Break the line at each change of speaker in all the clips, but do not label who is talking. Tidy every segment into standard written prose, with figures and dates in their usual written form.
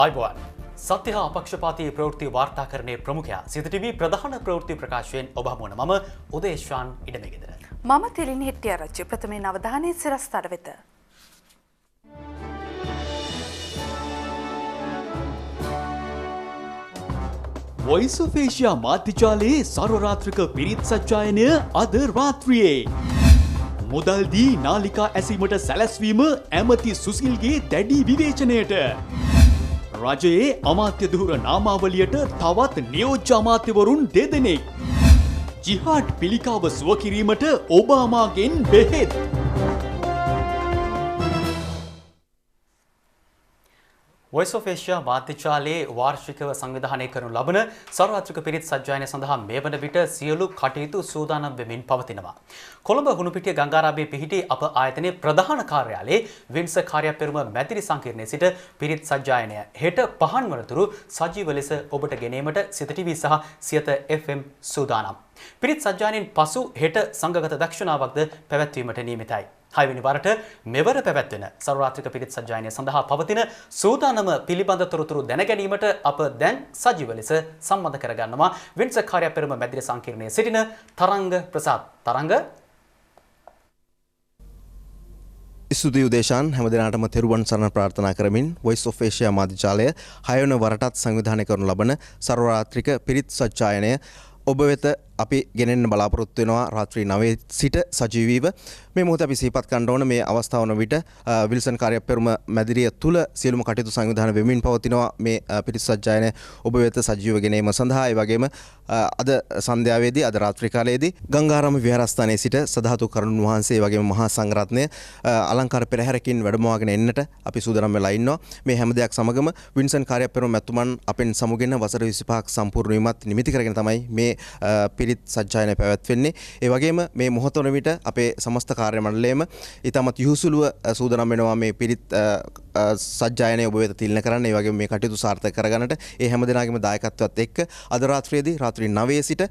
आयुबोन सत्य अपक्षपाती प्रवृत्ति वार्ताकरणे प्रमुखया सिटी प्रधान प्रवृत्ति प्रकाशයෙන් ඔබ හමුවන මම උදේශාන් ඉඩමෙගෙදර
මම තෙලින් හෙට්ටිආරච්චි ප්‍රථමයෙන් අවධානයේ සිරස්තර වෙත
Voice of Asia මාධ්‍යජාලයේ සර්වරාත්‍රික පිරිත් සජ්ජායනය අද රාත්‍රියේ මුදල් දී නාලිකා ඇසීමට සැලැස්වීම ඇමති සුසිල්ගේ දැඩි විවේචනයට රජයේ අමාත්‍ය දුහුර නාමාවලියට තවත් නියෝජ්‍ය අමාත්‍යවරුන් දෙදෙනෙක් ජිහාඩ් පිළිකාව සුව කිරීමට ඔබාමාගෙන් බෙහෙත්
Voice of Asia මාධ්‍යජාලයේ වාර්ෂිකව සංවිධානය කරනු ලබන සර්වත්‍රික පිරිත් සජ්ජායනය සඳහා මේ වන විට සියලු කටයුතු සූදානම් වෙමින් පවතිනවා. කොළඹ ගුණපිටිය ගංගාරාමයේ පිහිටි අප ආයතනයේ ප්‍රධාන කාර්යාලයේ වින්ස කාර්ය පෙරම මැදිරි සංකීර්ණයේ සිට පිරිත් සජ්ජායනය හෙට පහන් වනතුරු සජීව ලෙස ඔබට ගෙනීමට සිත TV සහ සියත FM සූදානම්. පිරිත් සජ්ජායනයෙන් පසු හෙට සංඝගත දක්ෂිනාවක්ද පැවැත්වීමට නියමිතයි. 6 වෙනි වරට මෙවර පැවැත්වෙන සර්වරාත්‍රික පිරිත් සජ්ජායනය සඳහා පවතින සූදානම පිළිබඳ තොරතුරු දැන ගැනීමට අප දැන් සජීව ලෙස සම්බන්ධ කරගන්නවා වින්ස කාර්ය පෙරම මැදිරි සංකීර්ණයේ සිටින තරංග ප්‍රසාද්. තරංග
ස්තුතියි උදේශාන් හැම දිනකටම තෙරුවන් සරණ ප්‍රාර්ථනා කරමින් Voice of Asia මාධ්‍යජාලය 6 වෙනි වරටත් සංවිධානය කරනු ලබන සර්වරාත්‍රික පිරිත් සජ්ජායනය ඔබ වෙත අපි ගෙනෙන්න බලාපොරොත්තු වෙනවා රාත්‍රී 9 සිට සජීවීව මේ මොහොත අපි සිහිපත් කරන්න ඕන මේ අවස්ථාව වන විට විල්සන් කාර්ය පෙරම මැදිරිය තුල සියලුම කටයුතු සංවිධානය වෙමින් පවතිනවා මේ පිරිත් සජ්ජායනය ඔබ වෙත සජීව ගෙනීම සඳහා ඒ වගේම අද සන්ධ්‍යාවේදී අද රාත්‍රී කාලයේදී ගංගාරාම විහාරස්ථානයේ සිට සදහතු කරුණන් වහන්සේ ඒ වගේම මහා සංඝරත්නය අලංකාර පෙරහැරකින් වැඩමවාගෙන එන්නට අපි සූදානම් වෙලා ඉන්නවා මේ හැම දෙයක් සමගම විල්සන් කාර්ය පෙරම මැතිතුමන් අපෙන් සමුගෙන වසර 25ක් සම්පූර්ණ වීමත් නිමිති කරගෙන තමයි මේ පිරිත් සජ්ජායනය පැවැත්වෙන්නේ ඒ වගේම මේ මොහොත වන විට අපේ සමස්ත කාර්ය මණ්ඩලයම ඉතාමත් යහුසුලුව සූදානම් වෙනවා මේ පිරිත් සජ්ජායනය ඔබ වෙත තිළින කරන්න ඒ වගේම මේ කටයුතු සාර්ථක කරගන්නට ඒ හැම දිනකම දායකත්වයත් එක්ක අද රාත්‍රියේදී රාත්‍රී 9 සිට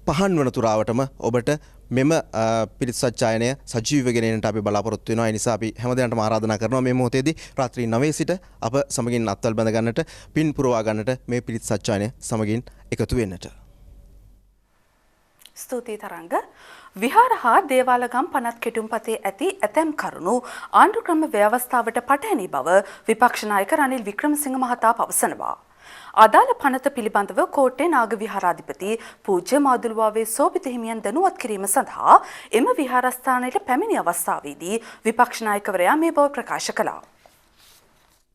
පහන් වන තුරාවටම ඔබට මෙම පිරිත් සජ්ජායනය සජීවීව ගෙනෙන්නට අපි බලාපොරොත්තු වෙනවා ඒ නිසා අපි හැම දිනකටම ආරාධනා කරනවා මේ මොහොතේදී රාත්‍රී 9 සිට අප සමගින් අත්වල් බැඳ ගන්නට පින් පුරවා ගන්නට මේ පිරිත් සජ්ජායනය සමගින් එකතු වෙන්නට
ස්තුතියි තරංග විහාර හා දේවාලගම් පනත් කෙටුම්පතේ ඇති ඇතැම් කරුණු ආණ්ඩු ක්‍රම ව්‍යවස්ථාවට පටහැනි බව විපක්ෂ නායක රනිල් වික්‍රමසිංහ මහතා පවසනවා. අදාළ පනත පිළිබඳව කෝට්ටේ නාග විහාරාධිපති පූජ්‍ය මාදුළුවාවේ සෝභිත හිමියන් දැනුවත් කිරීම සඳහා එම විහාරස්ථානයට පැමිණි අවස්ථාවේදී විපක්ෂ නායකවරයා මේ බව ප්‍රකාශ කළා.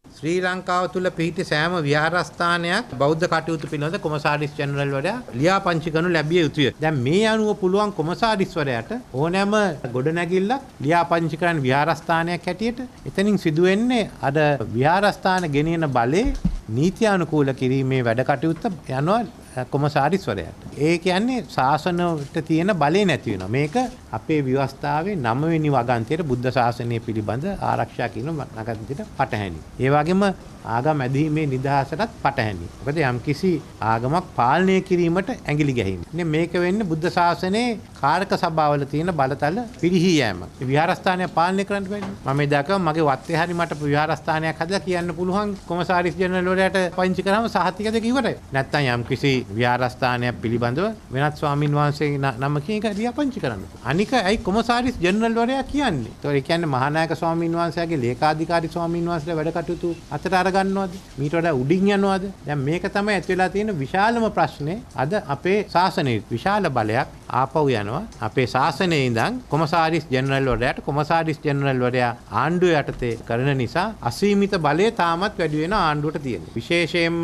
ශ්‍රී ලංකාව තුල පිහිටි සෑම විහාරස්ථානයක් බෞද්ධ කටයුතු පිළිබඳ කොමසාරිස් ජෙනරල් වරයා ලියාපදිංචි කරනු ලැබිය යුතුය. දැන් මේ අනුව පුළුවන් කොමසාරිස්වරයාට ඕනෑම ගොඩනැගිල්ලක් ලියාපදිංචි කරන විහාරස්ථානයක් හැටියට එතනින් සිදුවෙන්නේ අර විහාරස්ථාන ගෙනියන බලේ නීත්‍යානුකූල කිරීමේ වැඩ කටයුත්ත යනවා කොමසාරිස්වරයාට. ඒ කියන්නේ ශාසනයට තියෙන බලය නැති වෙනවා. මේක අපේ ව්‍යවස්ථාවේ 9 වෙනි වගන්තියේ බුද්ධ ශාසනය පිළිබඳ ආරක්ෂා කියන නගන්තියට පටහැනි. ඒ වගේම ආගම ඇදීමේ නිදහසටත් පටහැනි. මොකද යම්කිසි ආගමක් පාලනය කිරීමට ඇඟිලි ගැහින්නේ. මේක වෙන්නේ බුද්ධ ශාසනයේ කාරක සභාවල තියෙන බලතල පිරිහී යෑම. විහාරස්ථානය පාලනය කරන්න බැහැ. මම එදාක මගේ වත්තේ හරි මට විහාරස්ථානයක් හදලා කියන්න පුළුවන් කොමසාරිස් ජෙනරල් වරයාට පදිංචි කරාම සහතික දෙක ඉවරයි. නැත්තම් යම්කිසි විහාරස්ථානයක් පිළිබඳව වෙනත් ස්වාමින් වහන්සේගේ නමකින් එක ලියාපදිංචි කරන්න. අනික ඇයි කොමසාරිස් ජෙනරල් වරයා කියන්නේ? ඒතකොට ඒ කියන්නේ මහානායක ස්වාමින් වහන්සේගේ ලේකාධිකාරී ස්වාමින් වහන්සේලා වැඩ කටයුතු අතට අර ගන්නවද? මීට වඩා උඩින් යනවද? දැන් මේක තමයි ඇති වෙලා තියෙන විශාලම ප්‍රශ්නේ. අද අපේ ශාසනයේ විශාල බලයක් ආපහු යනවා. අපේ ශාසනයේ ඉඳන් කොමසාරිස් ජෙනරල් වරයාට කොමසාරිස් ජෙනරල් වරයා ආණ්ඩුව යටතේ කරන නිසා අසීමිත බලය තාමත් වැඩි වෙන ආණ්ඩුවට තියෙනවා. විශේෂයෙන්ම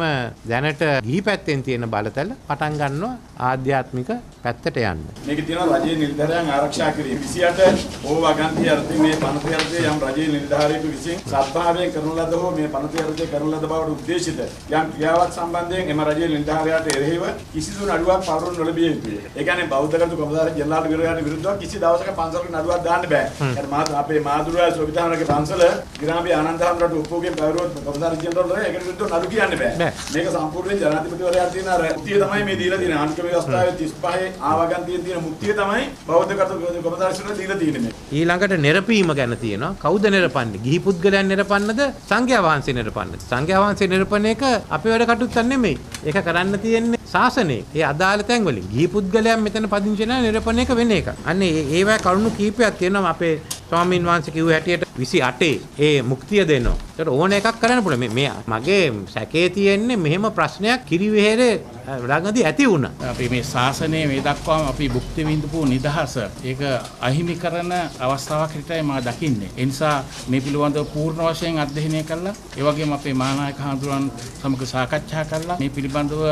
දැනට ගිහි පැත්තෙන් තියෙන බලතල පටන් ගන්නවා ආධ්‍යාත්මික පැත්තට යන්න.
මේකේ තියෙනවා රජයේ නිලධාරියන් ආරක්ෂා කිරීම. 28 ඕවා ගන්ති අර්ථය මේ පනත යර්ථය යම් රජයේ නිලධාරියෙකු විසින් සත්භාවයෙන් කරන ලද හෝ මේ පනත යර්ථය කරන ලද බවට උද්දේශිත යම් ක්‍රියාවක් සම්බන්ධයෙන් එම රජයේ නිලධාරියාට එරෙහිව කිසිදු නඩුවක් පවරනු නොලැබිය යුතුය. ඒ කියන්නේ බෞද්ධ කටයුතු කොමසාරිස් ජෙනරාල් විරෝධයට විරුද්ධව කිසි දවසක පන්සලක නඩුවක් දාන්න බෑ. ඒකට අපේ මාදුරුවා සෝවිතානගේ පන්සල ගිරාඹේ ආනන්ද හාමුදුරුවෝ ඔප්පුවකින් පැවරුවොත් කොමසාරිස් ජෙනරාල් වරයා ඒකට විරුද්ධව නඩු කියන්න බෑ. මේක සම්පූර්ණයෙන් ජනාධිපතිවරයාට තියෙන අර මුක්තිය තමයි මේ දීලා තියෙන ආණ්ඩුක්‍රම ව්‍යවස්ථාවේ 35 ආවගන්තියේ තියෙන මුක්තිය තමයි බෞද්ධ කටයුතු කොමසාරිස්වරයාට දීලා තියෙන්නේ.
ඊළඟට නෙරපීම ගැන තියෙනවා. කවුද නෙරපන්නේ? ගිහි පුද්ගලයන් නෙරපන්නද? සංඝයා වහන්සේ නෙරපන්නද? කරන්න. සංඝයා වහන්සේ නිරූපණය එක අපේ වැඩ කටයුත්තක් නෙමෙයි. ඒක කරන්න තියෙන්නේ ශාසනයේ. ඒ අදාළ තැන් වලින් ගිහි පුද්ගලයන් මෙතන පදිංචි වෙන නිරූපණය එක වෙන එක. අන්න ඒවැ කරුණු කීපයක් තියෙනවා අපේ ස්වාමීන් වහන්සේ කිව්ව හැටියට 28 ඒ මුක්තිය දෙනවා. ඒකට ඕන එකක් කරන්න පුළුවන්. මේ මගේ සැකේ තියෙන්නේ මෙහෙම ප්‍රශ්නයක් කිරිවෙහෙරේ ළඟදී ඇති වුණා.
අපි මේ ශාසනයේ මේ දක්වාම අපි භුක්ති විඳපු නිදහස ඒක අහිමි කරන අවස්ථාවක් හිටයි මා දකින්නේ. ඒ නිසා මේ පිළිබඳව පූර්ණ වශයෙන් අධ්‍යයනය කළා. ඒ වගේම අපේ මහානායක හඳුරන් සමග සාකච්ඡා කළා. මේ පිළිබඳව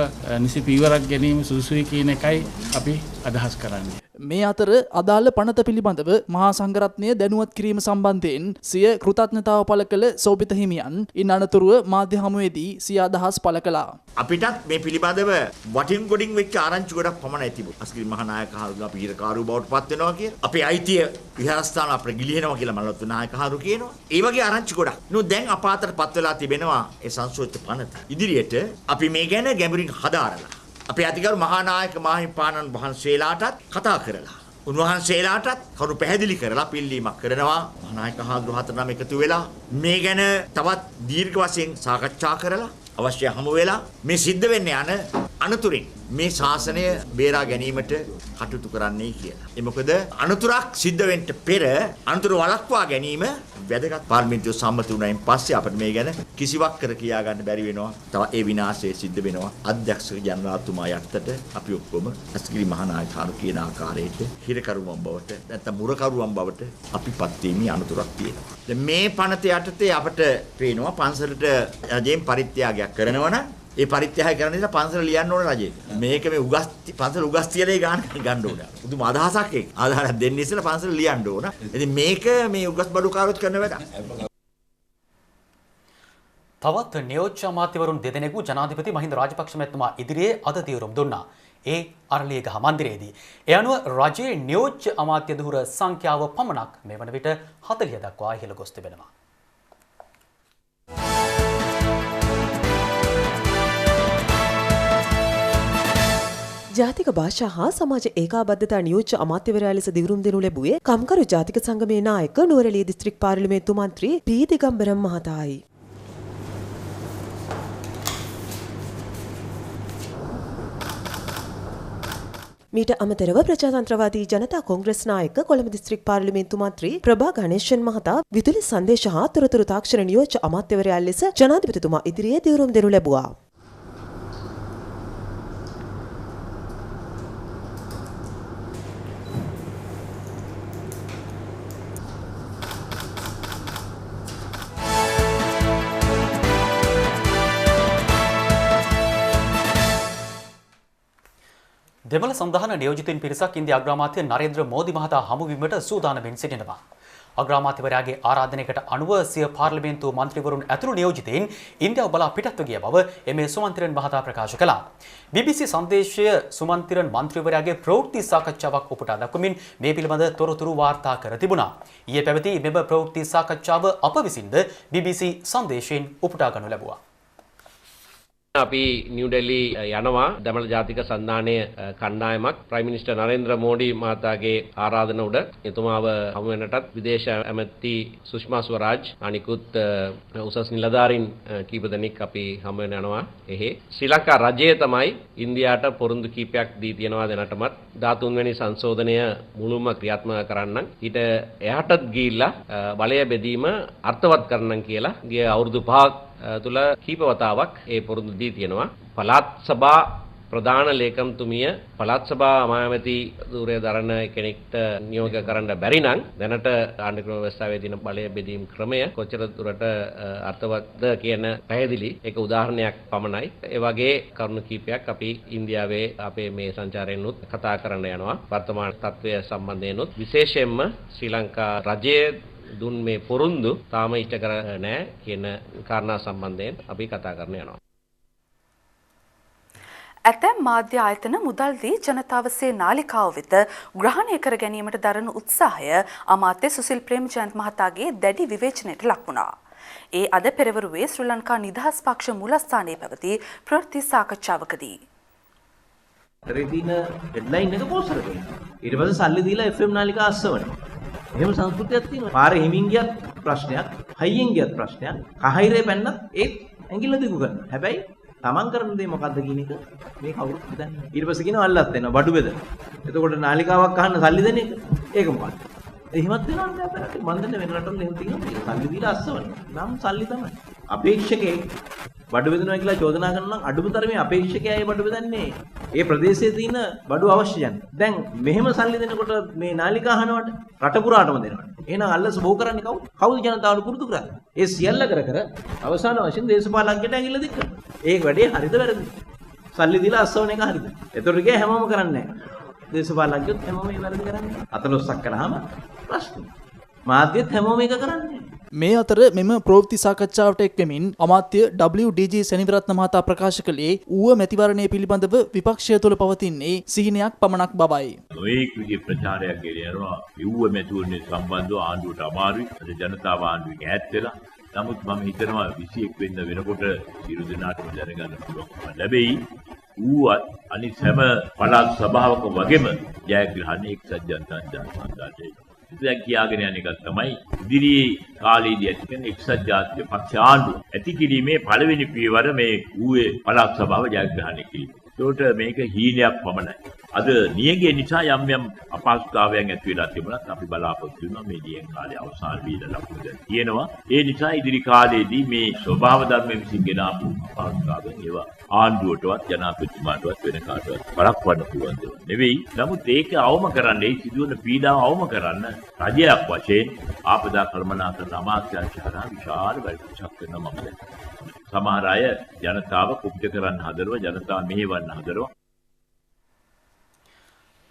නිසි පියවරක් ගැනීම සුදුසුයි කියන එකයි අපි අදහස් කරන්නේ.
මේ අතර අදාළ පනත පිළිබඳව මහා සංඝරත්නය දැනුවත් කිරීම සම්බන්ධයෙන් සිය කෘතඥතාව පළ කළ සෝභිත හිමියන් ඉන් අනතුරුව මාධ්‍ය හමුවේදී සිය අදහස් පළ කළා.
අපිටත් මේ පිළිබඳව වටින් ගොඩින් වෙච්ච ආරංචි ගොඩක් පමණයි තිබුණා. අස්ගිරි මහානායක හඳුලා පීරකාරු බවට පත් වෙනවා කියන. අපේ අයිතිය විහාරස්ථාන අපිට ගිලිහෙනවා කියලා මල්ලත් නායක හඳු කියනවා. ඒ වගේ ආරංචි ගොඩක්. නු දැන් අපාතට පත් වෙලා තිබෙනවා ඒ සංශෝධිත පනත. ඉදිරියට අපි මේ ගැන ගැඹුරින් හදාරලා අපේ අධිකරු මහානායක මාහිමිපාණන් වහන්සේලාටත් කතා කරලා උන්වහන්සේලාටත් කරුණු පැහැදිලි කරලා පිළිීමක් කරනවා. මහානායක හඳු හතරම එකතු වෙලා මේ ගැන තවත් දීර්ඝ වශයෙන් සාකච්ඡා කරලා අවශ්‍ය හමු වෙලා මේ සිද්ධ වෙන්න යන අනතුරින් මේ ශාසනය බේරා ගැනීමට කටයුතු කරන්නයි කියලා. ඒ මොකද අනතුරක් සිද්ධ වෙන්න පෙර අනතුරු වළක්වා ගැනීම වැදගත්. පාර්ලිමේන්තුව සම්මත වුණායින් පස්සේ අපිට මේ ගැන කිසිවක් කර කියා ගන්න බැරි වෙනවා. තව ඒ විනාශය සිද්ධ වෙනවා. අධ්‍යක්ෂක ජනරාල්තුමා යටතට අපි ඔක්කොම අස්ගිරි මහානායකහරු කියන ආකාරයට හිරකරුවන් බවට නැත්නම් මුරකරුවන් බවට අපිපත් වීමේ අනතුරක් තියෙනවා. දැන් මේ පනත යටතේ අපිට පේනවා පන්සලට රජයෙන් පරිත්‍යාගයක් කරනවා නම් ඒ පරිත්‍යාගය කරන නිසා පන්සල ලියන්න ඕන රජයට. මේක මේ උගස් පන්සල උගස් තියලා ගන්න ඕන. පුදුම අදහසක් ඒක. ආධාරයක් දෙන්න ඉස්සෙල්ලා පන්සල ලියන්න ඕන. ඉතින් මේක මේ උගස් බඩුකාරොත් කරන වැඩක්.
තවත් නියෝජ්‍ය අමාත්‍යවරුන් දෙදෙනෙකු ජනාධිපති මහින්ද රාජපක්ෂ මැතිතුමා ඉදිරියේ අද තීරුම් දුන්නා. ඒ අරලියගහ මන්දිරයේදී. ඒ අනුව රජයේ නියෝජ්‍ය අමාත්‍ය දුහුර සංඛ්‍යාව පමණක් මේ වන විට 40 දක්වා ඉහළ ගොස් තිබෙනවා.
ජාතික භාෂා හා සමාජ ඒකාබද්ධතා නියෝජ්‍ය අමාත්‍යවරයා ලෙස දිවුරුම් දෙනු ලැබුවේ කම්කරු ජාතික සංගමයේ නායක නුවරඑළිය දිස්ත්‍රික් පාර්ලිමේන්තු මන්ත්‍රී පී දිගම්බරම් මහතායි. මීට අමතරව ප්‍රජාතන්ත්‍රවාදී ජනතා කොංග්‍රස් නායක කොළඹ දිස්ත්‍රික් පාර්ලිමේන්තු මන්ත්‍රී ප්‍රභා ගණේෂන් මහතා විදුලි සංදේශ හා තොරතුරු තාක්ෂණ නියෝජ්‍ය අමාත්‍යවරයා ලෙස ජනාධිපතිතුමා ඉදිරියේ දිවුරුම් දෙනු ලැබුවා.
දෙමළ සඳහන නියෝජිතින් පිරිසක් ඉන්දියා අග්‍රාමාත්‍ය නරේන්ද්‍ර මෝදි මහතා හමුවීමට සූදානම්වෙන් සිටිනවා. අග්‍රාමාත්‍යවරයාගේ ආරාධනයකට අනුව සිය පාර්ලිමේන්තු මන්ත්‍රීවරුන් ඇතුළු නියෝජිතයින් ඉන්දියාව බලා පිටත්ව ගිය බව එම.ඒ. සුමන්තිරන් මහතා ප්‍රකාශ කළා. BBC සංදේශය සුමන්තිරන් මන්ත්‍රීවරයාගේ ප්‍රවෘත්ති සාකච්ඡාවක් උපුටා දක්වමින් මේ පිළිබඳ තොරතුරු වාර්තා කර තිබුණා. ඊයේ පැවති මෙම ප්‍රවෘත්ති සාකච්ඡාව අප විසින්ද BBC සංදේශයෙන් උපුටා ගනු ලැබුවා.
අපි නිව් ඩෙල්ලි යනවා දමළ ජාතික සන්ධානය කණ්ඩායමක් ප්‍රයිම් මිනිස්ටර් නරේන්ද්‍ර මෝඩි මහතාගේ ආරාධන උඩ එතුමාව හමු වෙනටත් විදේශ ඇමති සුෂ්මා ස්වරාජ් අනිකුත් උසස් නිලධාරීන් කීප දෙනෙක් අපි හමු වෙන යනවා. එහි ශ්‍රී ලංකා රජය තමයි ඉන්දියාට පොරොන්දු කීපයක් දී තියෙනවා දැනටමත් 13 වෙනි සංශෝධනය මුළුම ක්‍රියාත්මක කරන්න ඊට එහාටත් ගිහිල්ලා බලය බෙදීම අර්ථවත් කරන්න කියලා ගිය අවුරුදු 5ක් තුල කීප වතාවක් ඒ පොරොන්දු දී තියෙනවා. පළාත් සභා ප්‍රධාන ලේකම්තුමිය පළාත් සභා අමාත්‍ය ධූරය දරන කෙනෙක්ට නියෝග කරන්න බැරි නම් දැනට ආණ්ඩුක්‍රම ව්‍යවස්ථාවේ තියෙන බලය බෙදීම් ක්‍රමය කොච්චර දුරට අර්ථවත්ද කියන පැහැදිලි ඒක උදාහරණයක් පමණයි. ඒ වගේ කරුණු කීපයක් අපි ඉන්දියාවේ අපේ මේ සංචාරයෙන්ුත් කතා කරන්න යනවා. වර්තමාන තත්ත්වය සම්බන්ධයෙන්ුත් විශේෂයෙන්ම ශ්‍රී ලංකා රජයේ දුන් මේ පොරොන්දු තාම ඉෂ්ට කර නැහැ කියන කාරණා සම්බන්ධයෙන් අපි කතා කරන්න යනවා.
ඇතැම් මාධ්‍ය ආයතන මුදල් දී ජනතාව සේ නාලිකාව වෙත ග්‍රහණය කර ගැනීමට දරන උත්සාහය අමාත්‍ය සුසිල් ප්‍රේමචන්ද් මහතාගේ දැඩි විවේචනයට ලක් වුණා. ඒ අද පෙරවරුවේ ශ්‍රී ලංකා නිදහස් පක්ෂ මූලස්ථානයේ පැවති ප්‍රවෘත්ති සාකච්ඡාවකදී
රෙදින හෙඩ්ලයින් එක පෝස්ටර් එකේ ඊට පස්සේ සල්ලි දීලා FM නාලිකා අස්සවනවා. එහෙම සංස්කෘතියක් තියෙනවා. පාරේ හිමින් ගියත් ප්‍රශ්නයක්, හයියෙන් ගියත් ප්‍රශ්නයක්, කහිරේ පැන්නත් ඒත් ඇඟිල්ල දිගු කරනවා. හැබැයි තමන් කරන දේ මොකද්ද කියන එක මේ කවුරුත් දන්නේ. ඊට පස්සේ කියනවා අල්ලත් වෙනවා බඩු බෙද. එතකොට නාලිකාවක් අහන්න සල්ලි දෙන එක. ඒක මොකක්ද? එහෙමත් වෙනවා නේද අපරට. මන් දන්නේ වෙන රටවල එහෙම තියෙනවා. සල්ලි දීලා අස්සවනවා. නම් සල්ලි තමයි. අපේක්ෂකේ බඩු බෙදනවා කියලා චෝදනා කරනවා නම් අඩුම තරමේ අපේක්ෂකයා ඒ බඩු බෙදන්නේ ඒ ප්‍රදේශයේ තියෙන බඩු අවශ්‍යයන්. දැන් මෙහෙම සල්ලි දෙනකොට මේ නාලිකා අහනවට රට පුරාටම දෙනවට. එහෙනම් අල්ලස බෝ කරන්නේ කවුද? කවුද ජනතාවට පුරුදු කරන්නේ? ඒ සියල්ල කර අවසාන වශයෙන් දේශපාලකයන්ට ඇඟිල්ල දික් කරනවා. ඒක වැඩේ හරිද වැරදිද? සල්ලි දීලා අස්සවන එක හරිද? ඒතකොට ගියා හැමෝම කරන්නේ නැහැ. දේශපාලකයොත් හැමෝම මේ වැරදි කරන්නේ. අතලොස්සක් කළාම ප්‍රශ්න. මාධ්‍යත් හැමෝම ඒක කරන්නේ.
මේ අතර මෙම ප්‍රවෘත්ති සාකච්ඡාවට එක්වෙමින් අමාත්‍ය WDG සෙනවිරත්න මහතා ප්‍රකාශ කළේ ඌව මැතිවරණය පිළිබඳව විපක්ෂය තුළ පවතින්නේ සිහිනයක් පමණක් බවයි.
නොයෙක් විදිහේ ප්‍රචාරයක් ගෙනියනවා ඌව මැතිවරණය සම්බන්ධව ආණ්ඩුවට අමාරුයි. අද ජනතාව ආණ්ඩුවෙන් ඈත් වෙලා. නමුත් මම හිතනවා 21 වෙනිදා වෙනකොට සියලු දෙනාටම දැනගන්න පුළුවන්කම ලැබෙයි. ඌවත් අනිත් හැම පළාත් සභාවක වගේම ජයග්‍රහණය එක්සත් ජනතා ජනතාවට දැන් කියාගෙන යන එක තමයි ඉදිරියේ කාලයේදී ඇති කරන එක්සත් ජාතික පක්ෂ ආණ්ඩුව ඇති කිරීමේ පළවෙනි පියවර මේ ඌවේ පළාත් සභාව ජයග්‍රහණය කිරීම. ඒකට මේක හීනයක් පමණයි. අද නියඟේ නිසා යම් යම් අපහසුතාවයන් ඇති වෙලා තිබුණත් අපි බලාපොරොත්තු වෙනවා මේ නියඟ කාලේ අවසාන වීම ලකුණු දැන් තියෙනවා. ඒ නිසා ඉදිරි කාලයේදී මේ ස්වභාව ධර්මයෙන් විසින් ගෙන ආපු අපහසුතාවයන් ඒවා ආණ්ඩුවටවත් ජනාධිපතිතුමාටවත් වෙන කාටවත් බලපන්න පුළුවන් දේවල් නෙවෙයි. නමුත් ඒක අවම කරන්න ඒ සිදුවන පීඩාව අවම කරන්න රජයක් වශයෙන් ආපදා කළමනාකරන අමාත්‍යාංශය හරහා විශාල වැඩපිළිවෙලක් කරනවා මම දැක්කා. සමහර අය ජනතාව කුප්ට කරන්න හදනවා ජනතාව මෙහෙවන්න හදනවා.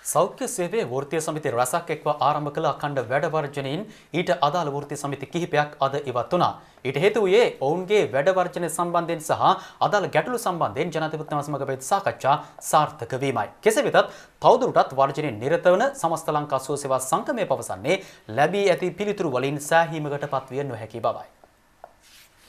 සෞඛ්‍ය සේවයේ වෘත්තීය සමිති රැසක් එක්ව ආරම්භ කළ අඛණ්ඩ වැඩ වර්ජනයෙන් ඊට අදාළ වෘත්තීය සමිති කිහිපයක් අද ඉවත් වුණා. ඊට හේතු වූයේ ඔවුන්ගේ වැඩ වර්ජනය සම්බන්ධයෙන් සහ අදාළ ගැටලු සම්බන්ධයෙන් ජනාධිපතිතුමා සමග පැවති සාකච්ඡා සාර්ථක වීමයි. කෙසේ වෙතත් තවදුරටත් වර්ජනයේ නිරත වන සමස්ත ලංකා සුව සේවා සංගමය පවසන්නේ ලැබී ඇති පිළිතුරු වලින් සෑහීමකට පත්විය නොහැකි බවයි.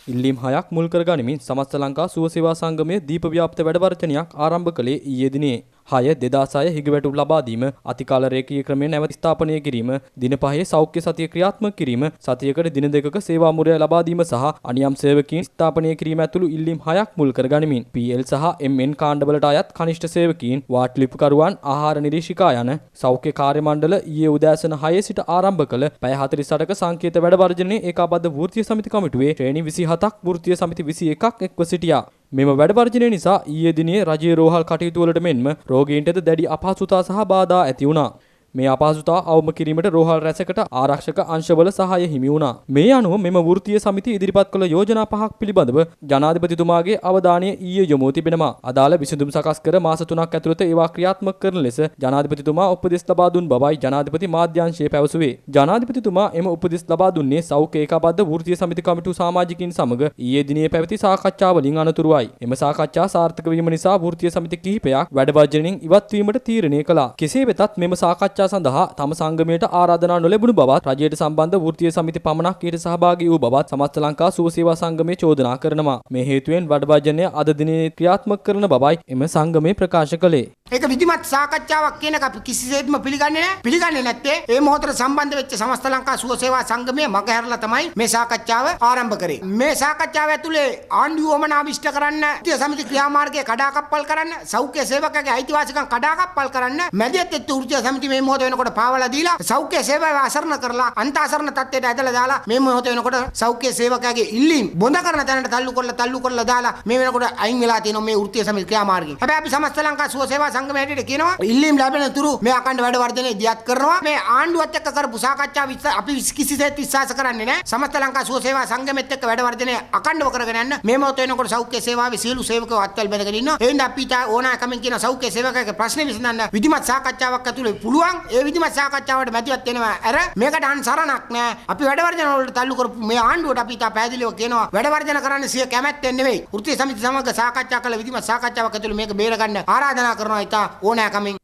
ඉල්ලීම් 6ක් මුල් කරගනිමින් සමස්ත ලංකා සුව සේවා සංගමයේ දීප ව්‍යාප්ත වැඩ වර්ජනයක් ආරම්භ කළේ ඊයේ දිනේ. 6/2006 හිගවැටුම් ලබා දීම, අතිකාල රේඛීය ක්‍රමයෙන් නැවත ස්ථාපනය කිරීම, දින 5 සෞඛ්‍ය සතිය ක්‍රියාත්මක කිරීම, සතියකට දින 2ක සේවා මුරය ලබා දීම සහ අනියම් සේවකීන් ස්ථාපනය කිරීම ඇතුළු ඉල්ලීම් 6ක් මුල් කරගනිමින් PL සහ MN කාණ්ඩවලට අයත් කනිෂ්ඨ සේවකීන්, වාට් ලිපිකරුවන්, ආහාර නිරීක්ෂිකා යන සෞඛ්‍ය කාර්ය මණ්ඩල ඊයේ උදෑසන 6 සිට ආරම්භ කළ පැය 48ක සංකේත වැඩ වර්ජනයේ ඒකාබද්ධ වෘත්තීය සමිති කමිටුවේ ශ්‍රේණි 27ක් වෘත්තීය සමිති 21ක් එක්ව සිටියා. මෙම වැඩ වර්ජනය නිසා ඊයේ දිනේ රජයේ රෝහල් කටයුතු වලට මෙන්ම රෝගීන්ටද දැඩි අපහසුතා සහ බාධා ඇති වුණා. මේ අපහසුතා අවම කිරීමට රෝහල් රැසකට ආරක්ෂක අංශවල සහාය හිමි වුණා. මේ අනුව මෙම වෘත්තීය සමිතිය ඉදිරිපත් කළ යෝජනා 5ක් පිළිබඳව ජනාධිපතිතුමාගේ අවධානය ඊයේ යොමු තිබෙනවා. අදාළ විසඳුම් සකස් කර මාස 3ක් ඇතුළත ඒවා ක්‍රියාත්මක කරන ලෙස ජනාධිපතිතුමා උපදෙස් ලබා දුන් බවයි ජනාධිපති මාධ්‍යාංශය පැවසුවේ. ජනාධිපතිතුමා එම උපදෙස් ලබා දුන්නේ සෞඛ්‍ය ඒකාබද්ධ වෘත්තීය සමිති කමිටු සමාජිකින් සමග ඊයේ දිනේ පැවති සාකච්ඡාවලින් අනතුරුවයි. එම සාකච්ඡා සාර්ථක වීම නිසා වෘත්තීය සමිති කිහිපයක් වැඩ වර්ජනයෙන් ඉවත් වීමට තීරණය කළා. කෙසේ වෙතත් මෙම සාකච්ඡා සඳහා තම සංගමයට ආරාධනා නොලැබුණු බවත් රජයට සම්බන්ධ වෘත්තීය සමිති පමණක් ඊට සහභාගී වූ බවත් සමස්ත ලංකා සුව සේවා සංගමය චෝදනා කරනවා. මේ හේතුවෙන් වැඩ වර්ජනය අද දිනේ ක්‍රියාත්මක කරන බවයි එම සංගමය ප්‍රකාශ කළේ.
ඒක විධිමත් සාකච්ඡාවක් කියන එක අපි කිසිසේත්ම පිළිගන්නේ නැහැ. පිළිගන්නේ නැත්තේ මේ මොහොතේ සම්බන්ධ වෙච්ච සමස්ත ලංකා සුව සේවා සංගමය මගහැරලා තමයි මේ සාකච්ඡාව ආරම්භ කරේ. මේ සාකච්ඡාව ඇතුලේ ආණ්ඩුව වමනා විශ්ත කරන්න, වෘත්තීය සමිති ක්‍රියාමාර්ගය කඩාකප්පල් කරන්න, සෞඛ්‍ය සේවකගේ අයිතිවාසිකම් කඩාකප්පල් කරන්න, මැදිහත් වෙච්ච වෘත්තීය සමිති මේ මොහොත වෙනකොට පාවලා දීලා සෞඛ්‍ය සේවාව අසරණ කරලා අන්ත අසරණ තත්ත්වයට ඇදලා දාලා මේ මොහොත වෙනකොට සෞඛ්‍ය සේවකයාගේ ඉල්ලීම් බොඳ කරන තැනට තල්ලු කරලා දාලා මේ වෙනකොට අයින් වෙලා තියෙනවා මේ වෘත්තීය සමිති ක්‍රියාමාර්ගය. හැබැයි අපි සමස්ත ලංකා සුව සේවා සංගමය හැටියට කියනවා ඉල්ලීම් ලැබෙන තුරු මේ අඛණ්ඩ වැඩ වර්ධනය දියත් කරනවා. මේ ආණ්ඩුවත් එක්ක කරපු සාකච්ඡා අපි කිසිසේත් විශ්වාස කරන්නේ නැහැ. සමස්ත ලංකා සුව සේවා සංගමෙත් එක්ක වැඩ වර්ධනය අඛණ්ඩව කරගෙන යන්න මේ මොහොත වෙනකොට සෞඛ්‍ය සේවාවේ සියලු සේවකයෝ අත්වල බැඳගෙන ඉන්නවා. ඒ හින්දා අපිට ඕනෑකමින් කියන සෞඛ්‍ය සේවකයාගේ ප්‍රශ්නේ විසඳන්න විධිමත් සාකච්ඡාවක් ඇතුළේ පුළුවන්. ඒ විධිමත් සාකච්ඡාවට මැදිහත් වෙනවා. අර මේකට අන්සරණක් නෑ. අපි වැඩ වර්ජන වලට තල්ලු කරපු මේ ආණ්ඩුවට අපි තා පැහැදිලිව කියනවා වැඩ වර්ජන කරන්න සිය කැමැත්තෙන් නෙවෙයි. වෘත්තීය සමිති සමග සාකච්ඡා කළ විධිමත් සාකච්ඡාවක් ඇතුළේ මේක බේරගන්න ආරාධනා කරනවා. ඉතා ඕනෑකමින්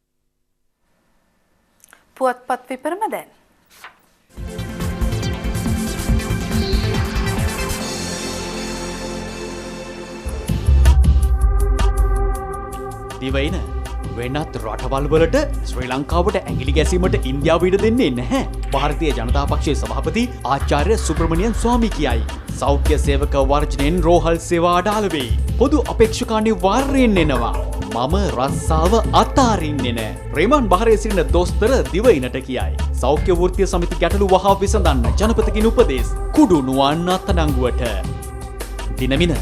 පුවත්පත් විපරම දැන්
දිවයින වෙනත් රටවල් වලට ශ්‍රී ලංකාවට ඇඟිලි ගැසීමට ඉන්දියාව ඉඩ දෙන්නේ නැහැ. ಭಾರತೀಯ ජනතා පක්ෂයේ සභාපති ආචාර්ය සුබ්‍රමණියන් ස්වාමී කියයි. සෞඛ්‍ය සේවක වර්ජනයෙන් රෝහල් සේවා අඩාල වෙයි. පොදු අපේක්ෂකාණි වාර්යෙන් එනවා. මම රස්සාව අතාරින්නේ නැහැ. රේමන් බහරේ සිටින දොස්තර දිවයිනට කියයි. සෞඛ්‍ය වෘත්තීය සමිති ගැටලු වහා විසඳන්න ජනපතිගෙන් උපදෙස්. කුඩු නුවන් අත්අඩංගුවට. දිනමින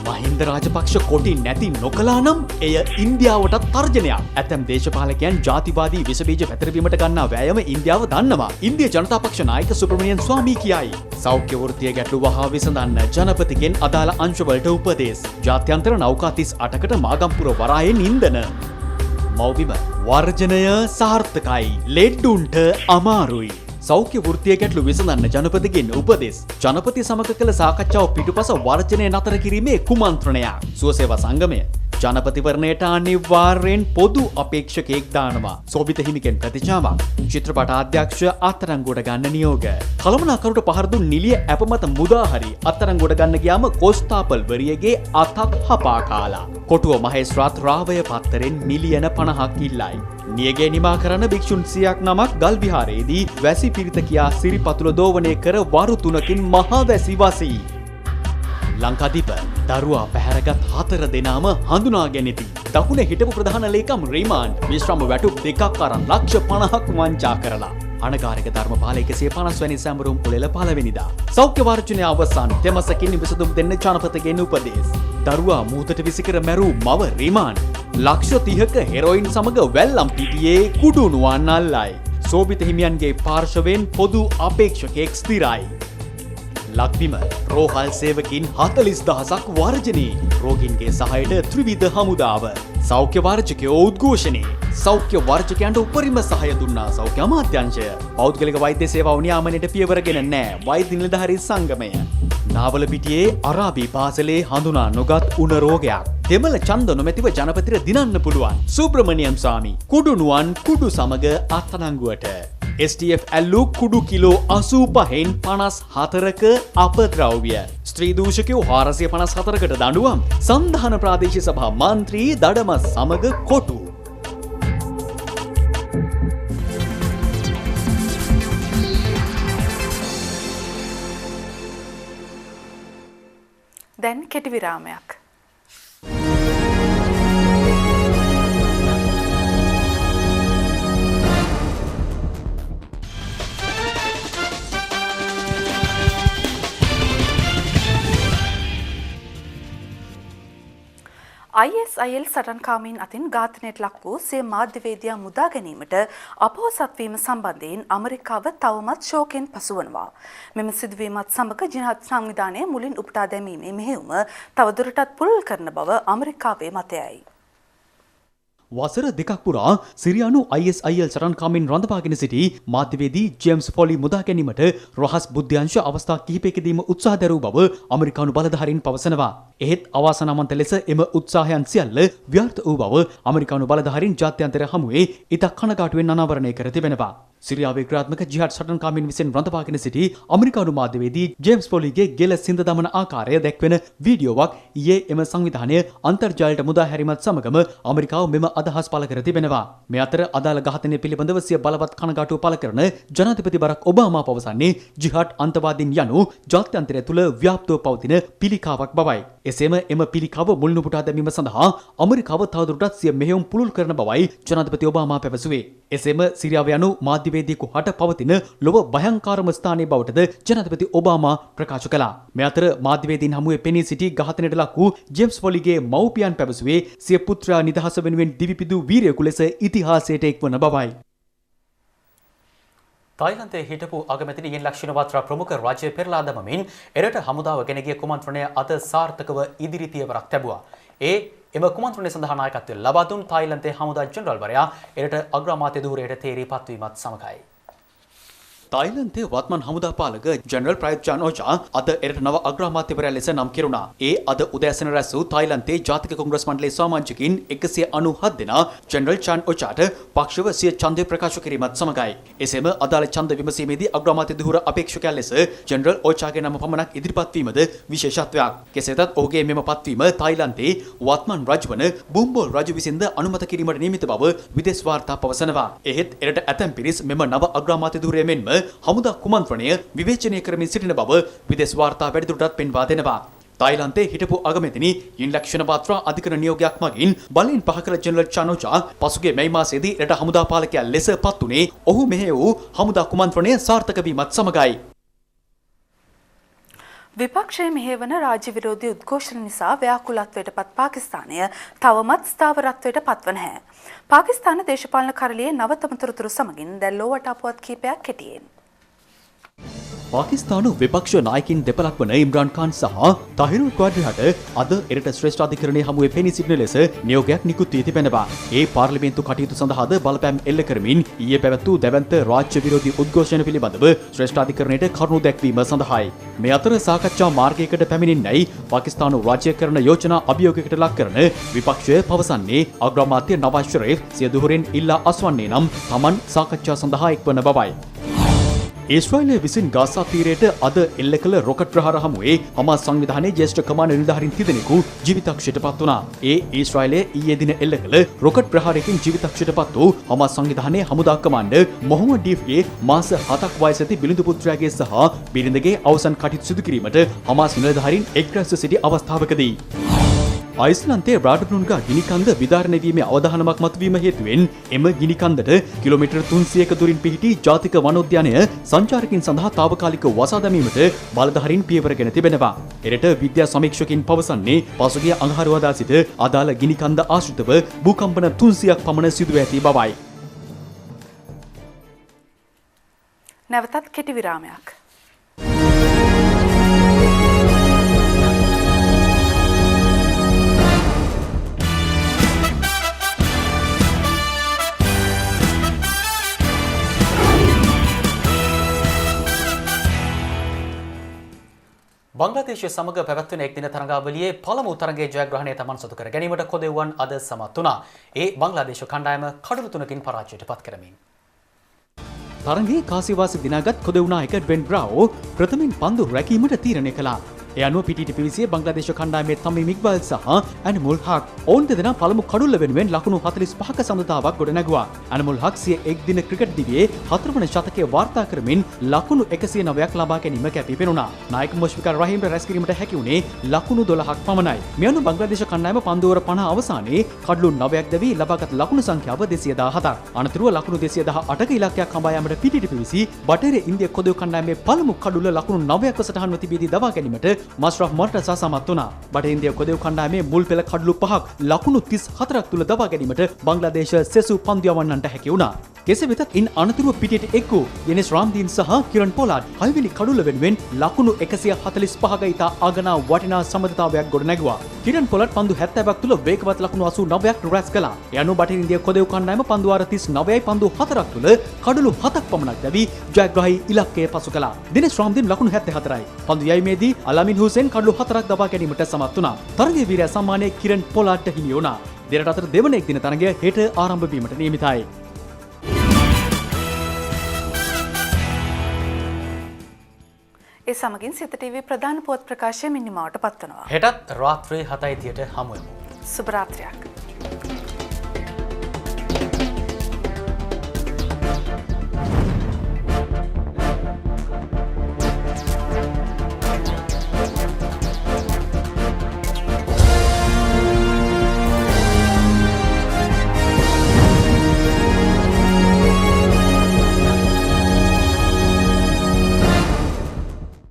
මහින්ද රාජපක්ෂ කොටි නැති නොකලා නම් එය ඉන්දියාවටත් තර්ජනයක්. ඇතැම් දේශපාලකයන් ජාතිවාදී විසබීජ පැතිරවීමට ගන්නා වෑයම ඉන්දියාව දන්නවා. ඉන්දිය ජනතා පක්ෂ නායක සුබ්‍රමණියන් ස්වාමී කියයි. සෞඛ්‍ය වෘත්තීය ගැටලු වහා විසඳන්න ජනපතිගෙන් අදාළ අංශවලට උපදෙස්. ජාත්‍යන්තර නෞකා 38කට මාගම්පුර වරායෙන් ඉන්ධන. මෞබිම වර්ජනය සාර්ථකයි. ලෙඩ්ඩුන්ට අමාරුයි. සෞඛ්‍ය වෘත්තීය ගැටලු විසඳන්න ජනපතිගෙන් උපදෙස්. ජනපති සමග කළ සාකච්ඡාව පිටුපස වර්ජනය නතර කිරීමේ කුමන්ත්‍රණයක්. සුවසේවා සංගමය ජනපතිවරණයට අනිවාර්යෙන් පොදු අපේක්ෂකයෙක් දානවා. සෝබිත හිමිගෙන් ප්‍රතිචාරයක්. චිත්‍රපට අධ්‍යක්ෂ අත්අඩංගුවට ගන්න නියෝග. කළමනාකරුට පහර දුන් නිලිය ඇප මත මුදා හරි අත්අඩංගුවට ගන්න ගියාම කොස්තාපල් වරියගේ අතක් හපා කාලා. කොටුව මහේස්ත්‍රාත් රාවය පත්තරෙන් මිලියන 50ක් ඉල්ලයි. නියගේ නිමා කරන භික්ෂුන් 100ක් නමක් ගල් විහාරයේදී වැසි පිරිත කියා සිරිපතුල දෝවනය කර වරු 3කින් මහා වැසි වසී. ලංකාදීප දරුවා පැහැරගත් 4 දෙනාම හඳුනා ගැනීති. දකුණ හිටපු ප්‍රධාන ලේකම් රිමාන්ඩ් විශ්‍රාම වැටුප් 2ක් අරන් ලක්ෂ 50ක් වංචා කරලා. අනගාരിക ධර්මපාල 150 වැනි සැමරුම් පුලෙල 1 වෙනිදා. සෞඛ්‍ය වර්ජනය අවසන් තෙමසකින් විසඳුම් දෙන්න ජනපතිගෙන් උපදෙස්. දරුවා මූතට විසිකර මැරූ මව රිමාන්ඩ්. ලක්ෂ 30ක හෙරොයින් සමග වැල්ලම් පිටියේ කුඩුනුවන් අල්ලයි. සෝබිත හිමියන්ගේ පාර්ශවයෙන් පොදු අපේක්ෂකෙක් ස්ථිරයි. ලක්බිම රෝහල් සේවකින් 40,000ක් වර්ජනයේ. රෝගීන්ගේ සහයට ත්‍රිවිධ හමුදාව. සෞඛ්‍ය වර්ජකයෝ උද්ඝෝෂණේ. සෞඛ්‍ය වර්ජකයන්ට උපරිම සහාය දුන්නා සෞඛ්‍ය අමාත්‍යාංශය. පෞද්ගලික වෛද්‍ය සේවාව නියාමනයට පියවරගෙන නැහැ වෛද්‍ය නිලධාරී සංගමය. නාවලපිටියේ අරාබි පාසලේ හඳුනා නොගත් උණ රෝගයක්. දෙමළ ඡන්ද නොමැතිව ජනපතිට දිනන්න පුළුවන්. සුබ්‍රමණියම් ස්වාමී කුඩුනුවන් කුඩු සමග අත්අඩංගුවට. STF ඇල්ලු කුඩු කිලෝ 85න් 54ක අපද්‍රව්‍ය. ස්ත්‍රී දූෂකයෝ 454කට දඬුවම්. සංධාන ප්‍රාදේශීය සභා මන්ත්‍රී දඩම සමග කොටු.
දැන් කෙටි විරාමයක්. ISIL සටන්කාමීන් අතින් ඝාතනයට ලක් වූ සිය මාධ්‍යවේදියා මුදා ගැනීමට අපොහොසත් වීම සම්බන්ධයෙන් ඇමරිකාව තවමත් ශෝකයෙන් පසුවනවා. මෙම සිදුවීමත් සමග ජිහාද් සංවිධානය මුලින් උපුටා දැමීමේ මෙහෙයුම තවදුරටත් පුළුල් කරන බව ඇමරිකාවේ මතයයි.
වසර දෙකක් පුරා සිරියානු ISIL සටන්කාමීන් රඳවාගෙන සිටි මාධ්‍යවේදී ජේම්ස් ෆොලි මුදා ගැනීමට රහස් බුද්ධ්‍යංශ අවස්ථා කිහිපයකදීම උත්සාහ දැරූ බව ඇමරිකානු බලධාරීන් පවසනවා. එහෙත් අවාසනාවන්ත ලෙස එම උත්සාහයන් සියල්ල ව්‍යර්ථ වූ බව ඇමරිකානු බලධාරීන් ජාත්‍යන්තර හමුවේ ඉතා කනගාටුවෙන් අනාවරණය කර තිබෙනවා. සිරියාවේ ක්‍රියාත්මක ජිහාඩ් සටන්කාමීන් විසින් රඳවාගෙන සිටි ඇමරිකානු මාධ්‍යවේදී ජේම්ස් ෆොලිගේ ගෙල සිඳ දමන ආකාරය දැක්වෙන වීඩියෝවක් ඊයේ එම සංවිධානය අන්තර්ජාලයට මුදා හැරීමත් සමගම ඇමරිකාව මෙම අදහස් පළ කර තිබෙනවා. මේ අතර අදාළ ඝාතනය පිළිබඳව සිය බලවත් කනගාටුව පළ කරන ජනාධිපති බරක් ඔබාමා පවසන්නේ ජිහාඩ් අන්තවාදීන් යනු ජාත්‍යන්තරය තුළ ව්‍යාප්තව පවතින පිළිකාවක් බවයි. එසේම එම පිළිකාව මුල් උපුටා දැමීම සඳහා ඇමරිකාව තවදුරටත් සිය මෙහෙයුම් පුළුල් කරන බවයි ජනාධිපති ඔබාමා පැවසුවේ. එසේම සිරියාව යනු මාධ්‍යවේදියෙකු හට පවතින ලොව භයංකාරම ස්ථානයේ බවටද ජනාධිපති ඔබාමා ප්‍රකාශ කළා. මේ අතර මාධ්‍යවේදීන් හමුවේ පෙනී සිටි ඝාතනයට ලක් වූ ජේම්ස් ෆොලිගේ මව්පියන් පැවසුවේ සිය පුත්‍රයා නිදහස වෙනුවෙන් දිවිපිදූ වීරයෙකු ලෙස ඉතිහාසයට එක්වන බවයි.
තායිලන්තයේ හිටපු අගමැතිනි ලක්ෂණ වත්‍රා ප්‍රමුඛ රාජ්‍ය පෙරලා දමමින් එරට හමුදාව ගෙන ගිය කුමන්ත්‍රණය අද සාර්ථකව ඉදිරි පියවරක් ලැබුවා. එම කුමන්ත්‍රණය සඳහා නායකත්වය ලබා දුන් තායිලන්තයේ හමුදා ජෙනරාල්වරයා එරට අග්‍රාමාත්‍ය ධූරයට තේරී පත්වීමත් සමගයි. තායිලන්තයේ වත්මන් හමුදා පාලක ජෙනරල් ප්‍රයුත් චාන්-ඕචා අද එරට නව අග්‍රාමාත්‍යවරයා ලෙස නම් කෙරුණා. ඒ අද උදෑසන රැස් වූ තායිලන්තයේ ජාතික කොංග්‍රස් මණ්ඩලයේ සමාජිකින් 197 දෙනා ජෙනරල් චාන්-ඕචාට පක්ෂව සිය ඡන්දය ප්‍රකාශ කිරීමත් සමගයි. එසේම අදාළ ඡන්ද විමසීමේදී අග්‍රාමාත්‍ය දුහුර අපේක්ෂකයා ලෙස ජෙනරල් ඕචාගේ නම පමණක් ඉදිරිපත් වීමද විශේෂත්වයක්. කෙසේතත් ඔහුගේ මෙම පත්වීම තායිලන්තයේ වත්මන් රජවන බුම්බෝල් රජු විසින්ද අනුමත කිරීමට නියමිත බව විදේශ වාර්තා පවසනවා. එහෙත් එරට ඇතැම් පිරිස් මෙම නව අග්‍රාමාත්‍ය දුහුරේ මෙන්ම හමුදා කුමන්ත්‍රණය විවේචනය කරමින් සිටින බව විදේශ වාර්තා වැඩිදුරටත් පෙන්වා දෙනවා. තායිලන්තයේ හිටපු අගමැතිනි ඉන්ලක්ෂණ පාත්‍රා අධිකරණ නියෝගයක් මගින් බලෙන් පහ කළ ජෙනරල් චාන්-ඕචා පසුගිය මැයි මාසයේදී රට හමුදා පාලකයා ලෙස පත් වුණේ ඔහු මෙහෙය වූ හමුදා කුමන්ත්‍රණය සාර්ථක වීමත් සමගයි.
විපක්ෂයේ මෙහෙවන රාජ්‍ය විරෝධී උද්ඝෝෂණ නිසා ව්‍යාකුලත්වයට පත් පාකිස්තානය තවමත් ස්ථාවරත්වයට පත්ව නැහැ. පාකිස්තාන දේශපාලන කරලියේ නවතම තොරතුරු සමගින් දැන් ලෝවට අපුවත් කීපයක් කෙටියෙන්.
පාකිස්තාන විපක්ෂ නායකින් දෙපළක් වන ඉම්රාන් ඛාන් සහ තහිරුල් ක්වාඩ්රිහට අද එරට ශ්‍රේෂ්ඨ අධිකරණයේ හමුවේ පෙනී සිටින ලෙස නියෝගයක් නිකුත් වී තිබෙනවා. ඒ පාර්ලිමේන්තු කටයුතු සඳහාද බලපෑම් එල්ල කරමින් ඊයේ පැවැත් වූ දැවැන්ත රාජ්‍ය විරෝධී උද්ඝෝෂණ පිළිබඳව ශ්‍රේෂ්ඨ අධිකරණයට කරුණු දැක්වීම සඳහායි. මේ අතර සාකච්ඡා මාර්ගයකට පැමිණෙන්නයි පාකිස්තාන රාජ්‍ය කරන යෝජනා අභියෝගයකට ලක් කරන විපක්ෂය පවසන්නේ. අග්‍රාමාත්‍ය නවාස් ෂරීෆ් සිය දුහුරෙන් ඉල්ලා අස්වන්නේ නම් Taman සාකච්ඡා සඳහා එක්වන බවයි. ඊශ්‍රායලය විසින් ගාසා තීරයට අද එල්ල කළ රොකට් ප්‍රහාර හමුවේ හමාස් සංවිධානයේ ජ්‍යෙෂ්ඨ කමාන්ඩර් නිලධාරීන් තිදෙනෙකු ජීවිතක්ෂයට පත් වුණා. ඒ ඊශ්‍රායලයේ ඊයේ දින එල්ල කළ රොකට් ප්‍රහාරයකින් ජීවිතක්ෂයට පත් වූ හමාස් සංවිධානයේ හමුදා කමාන්ඩර් මොහොමඩ් ඩීෆ්ගේ මාස 7ක් වයස ඇති බිලිඳු පුත්‍රයාගේ සහ බිරිඳගේ අවසන් කටයුතු සිදු කිරීමට හමාස් නිලධාරීන් එක්රැස්ව සිටි අවස්ථාවකදී අයිස්ලන්තයේ බ්‍රාඩ්බ්ලුන්ගා ගිනිකන්ද විදාරණය වීමේ අවධානමක් මතුවීම හේතුවෙන් එම ගිනිකන්දට කිලෝමීටර් 300ක දුරින් පිහිටි ජාතික වනෝද්‍යානය සංචාරකින් සඳහා තාවකාලික වසා දැමීමට බලධාරීන් පියවරගෙන තිබෙනවා. එරට විද්‍යා සමීක්ෂකින් පවසන්නේ පසුගිය අඟහරුවාදා සිට අදාළ ගිනිකන්ද ආශ්‍රිතව භූකම්පන 300ක් පමණ සිදුව ඇති බවයි.
නැවතත් කෙටි විරාමයක්.
බංග්ලාදේශය සමග පැවැත්වෙන එක් දින තරඟාවලියේ පළමු තරඟයේ ජයග්‍රහණය තමන් සතු කර ගැනීමට කොදෙව්වන් අද සමත් වුණා. ඒ බංග්ලාදේශ කණ්ඩායම කඩලු 3කින් පරාජයට පත් කරමින්. තරඟයේ කාසිවාසී දිනාගත් කොදෙව් නායක ඩ්වෙන් බ්‍රාවෝ ප්‍රථමයෙන් පන්දු රැකීමට තීරණය කළා. ඒ අනුව පිටිට පිවිසිය බංග්ලාදේශ කණ්ඩායමේ තමීම් ඉක්බාල් සහ ඇනිමුල් හක් ඔවුන් දෙදෙනා පළමු කඩුල්ල වෙනුවෙන් ලකුණු 45ක සමතාවක් ගොඩනැගුවා. ඇනිමුල් හක් සිය එක් දින ක්‍රිකට් දිවියේ 4 වන ශතකය වාර්තා කරමින් ලකුණු 109ක් ලබා ගැනීම කැපී පෙනුණා. නායක මුෂ්ෆිකර් රහීම්ට රැස් කිරීමට හැකි වුණේ ලකුණු 12ක් පමණයි. මේ අනුව බංග්ලාදේශ කණ්ඩායම පන්දු ඕවර 50 අවසානයේ කඩලු 9ක් දැවී ලබාගත් ලකුණු සංඛ්‍යාව 217ක්. අනතුරුව ලකුණු 218ක ඉලක්කයක් හඹා යාමට පිටිට පිවිසි බටහිර ඉන්දිය කොදෙව් කණ්ඩායමේ පළමු කඩුල්ල ලකුණු 9ක සටහන්ව තිබීදී දවා ගැනීමට මස්රෆ් මර්ටසා සමත් වුණා. බටහිර ඉන්දිය කොදෙව් කණ්ඩායමේ මුල් පෙළ කඩලු 5ක් ලකුණු 34ක් තුල දවා ගැනීමට බංග්ලාදේශ සෙසු පන්දු යවන්නන්ට හැකි වුණා. කෙසේ වෙතත් ඉන් අනතුරුව පිටියට එක් වූ යෙනෙස් රාම්දීන් සහ කිරන් පොලාඩ් හයවෙනි කඩුල්ල වෙනුවෙන් ලකුණු 145ක ඉතා අගනා වටිනා සමතතාවයක් ගොඩනැගුවා. කිරන් පොලාඩ් පන්දු 70ක් තුල වේගවත් ලකුණු 89ක් රැස් කළා. ඒ අනුව බටහිර ඉන්දිය කොදෙව් කණ්ඩායම පන්දු වාර 39යි පන්දු 4ක් තුල කඩලු 7ක් පමණක් දැවි ජයග්‍රාහී ඉලක්කය පසු කළා. දිනේෂ් රාම්දීන් ලකුණු 74යි. පන්දු යැවීමේදී අලාමින් හුසේන් කඩලු 4ක් දබා ගැනීමට සමත් වුණා. තරගයේ වීරයා සම්මානයේ කිරන් පොලාඩ්ට හිමි වුණා. දෙරට අතර දෙවන එක් දින තරගය හෙට ආරම්භ වීමට නියමිතයි.
ඒ සමගින් සිත ටීවී ප්‍රධාන පුවත් ප්‍රකාශය මිනිමාවට පත්වනවා.
හෙටත් රාත්‍රී 7:30ට හමු වෙමු.
සුබ රාත්‍රියක්.